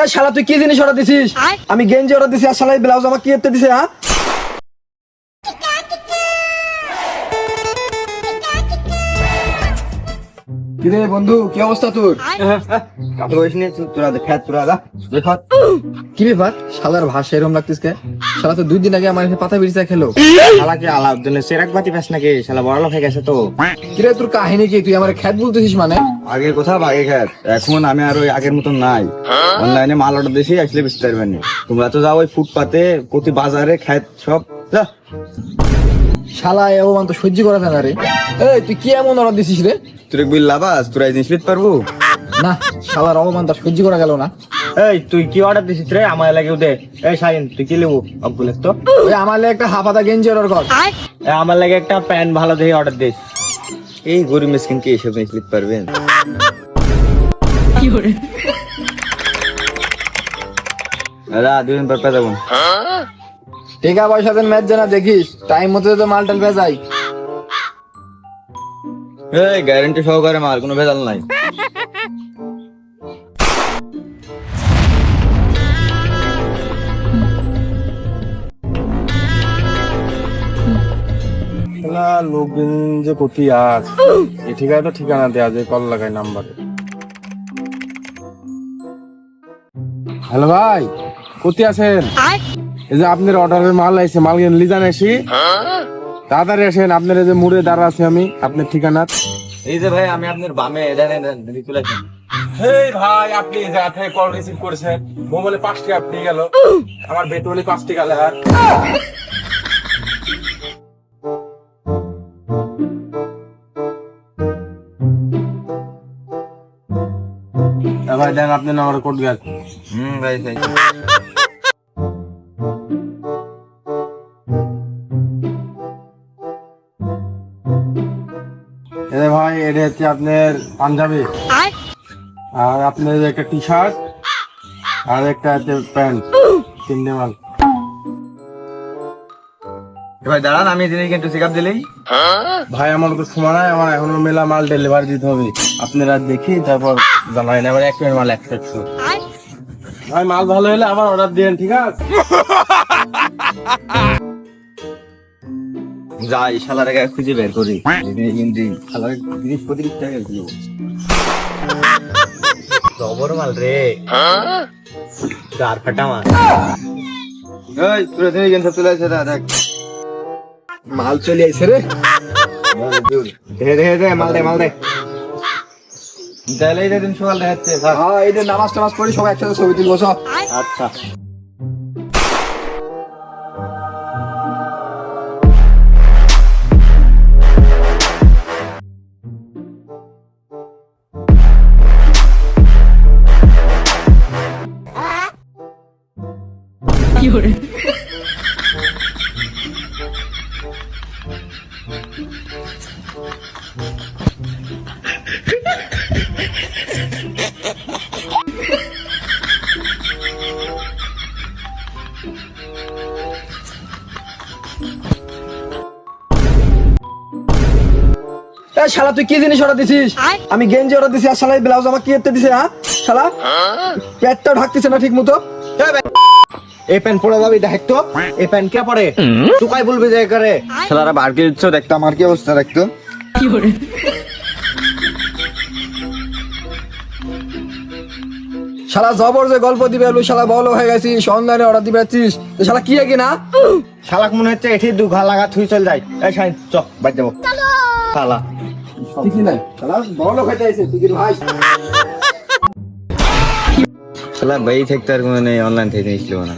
এ শালা তুই কি জিনিস অর্ডার দিছিস? আমি গেঞ্জি অর্ডার দিছি আর শালা এই ব্লাউজ আমাকে কি এতে দিছে? হ্যাঁ কিরে বন্ধু, কি অবস্থা তোর? কাপড় বসে নিয়ে তোরা ফ্যাট তোরা দেখ কি ব্যাপার শালার ভাষা এরকম লাগতিস কে? শালা তো 2 দিন আগে আমার কাছে পাতা বিরিচা খেলো। শালাকে আলাউদ্দিনের সেরাক বাতি পাস নাকি? শালা বড় লোক হয়ে গেছে তো। কিরে তোর কাহিনী কি? তুই আমার খ্যাত বলতেছিস মানে? আগের কথা আগে খ্যাত, এখন আমি আর ওই আগের মতন নাই। অনলাইনে মাল অর্ডার দিয়েছি, আসলে বুঝতে পারবেন না। তোমরা তো যাও ওই ফুটপাতে, প্রতি বাজারে খ্যাত সব যা। শালা এ অপমান তো সহ্য করা যায় না রে। এই তুই কি এমন অর্ডার দিছিস রে? তুই বিল্লা বাস, তোরা এই জিনিস পেতে পারবো না, শালার অপমান তো সহ্য করা গেল না। এই তুই কি অর্ডার দিছিস রে? আমার লাগে দে। এই শাহিন তুই কি নেবো? অবগুলো তো ওই আমার লাগে একটা হাফাতা গেঞ্জি অর্ডার কর। আমার লাগে একটা প্যান্ট ভালো দেখে অর্ডার দিস। এই গরিব মিসকিন কি এসব জিনিস নিতে পারবেন? দাদা 2 দিন পর পেয়ে যাবো। টাকা পয়সা দেন ম্যাচ জানা দেখিস, টাইম মতো তো মাল টাল পেয়ে যাই। এই গ্যারান্টি সহকারে মাল, কোনো ভেজাল নাই। লোকজন যে কোথি আজ এই ঠিকানা তো ঠিকানা দেয়া যায়, কল লাগাই নাম্বারে। হ্যালো ভাই, কোথি আছেন? এই যে আপনার অর্ডারের মাল আইছে, মাল লিজান আসি, তাড়াতাড়ি আসেন। আপনার এই যে মুড়ে দাঁড়া আছে আমি, আপনার ঠিকানা। এই যে ভাই আমি আপনার বামে চলে আসেন। এই ভাই আপনি এই জায়গা থেকে কল রিসিভ করেছেন, মোবাইলে 5 টাকা আপনি গেল, আমার বেতনে 5 টাকা লেহার। ভাই দেন আপনার নাম্বার কোড গেল। ভাই ভাই ভাই এটা হচ্ছে আপনার পাঞ্জাবি, আর আপনার একটা টি শার্ট, আর একটা হচ্ছে প্যান্ট, 3টে মাল। ভাই দাঁড়ান, আমি জিনিস কিন্তু চেক আপ দিলেই। ভাই আমার তো সময় নাই, আমার এখনো মেলা মাল ডেলিভারি দিতে হবে। আপনারা দেখি তারপর জানাই না, আমার 1 প্লেট মাল 100। ভাই মাল ভালো হলে আবার অর্ডার দিয়েন, ঠিক আছে? যাই শালার আগে খুঁজে বের করি। শালার জিনিস প্রতিদিন টাকা কিলো জবর মাল রে, চার ফাটা মাল। এই তোরা দিনে গেন সব চলে আসে। দেখ মাল চলে আইছে রে। দে মাল দে তাহলে এই দিন সকাল দেখাচ্ছে। হ্যাঁ এই যে নামাজ টামাজ পড়ি সবাই একসাথে ছবি তুলবো সব। আচ্ছা এ শালা তুই কি জিনিস অর্ডার দিছিস? আমি গেঞ্জি অর্ডার দিছি আর শালা এই ব্লাউজ আমাকে কি এতে দিছে? হ্যাঁ শালা পেটটা ঢাকতেছে না ঠিক মতো। এই প্যান্ট পরে যাবি, দেখ তো এই প্যান্ট কে পরে? তুই কাই বলবি যে করে শালারা বার করে দিচ্ছ? দেখতো আমার কি অবস্থা, দেখতো শালা জবর যে গল্প দিবে এলো, শালা বলো হয়ে গেছিস, অনলাইনে অর্ডার দিবে যাচ্ছিস, শালা কি কি না? শালাক মনে হচ্ছে এটি 2 ঘা লাগা থুই চল যাই। এই শাইন চ বাদ যাবো শালা। ঠিকই নাই শালা বলো হয়ে যাইছে তুই কি ভাই? শালা বাই থাকতে আর কোনো নেই, অনলাইন থেকে নিয়েছিল না।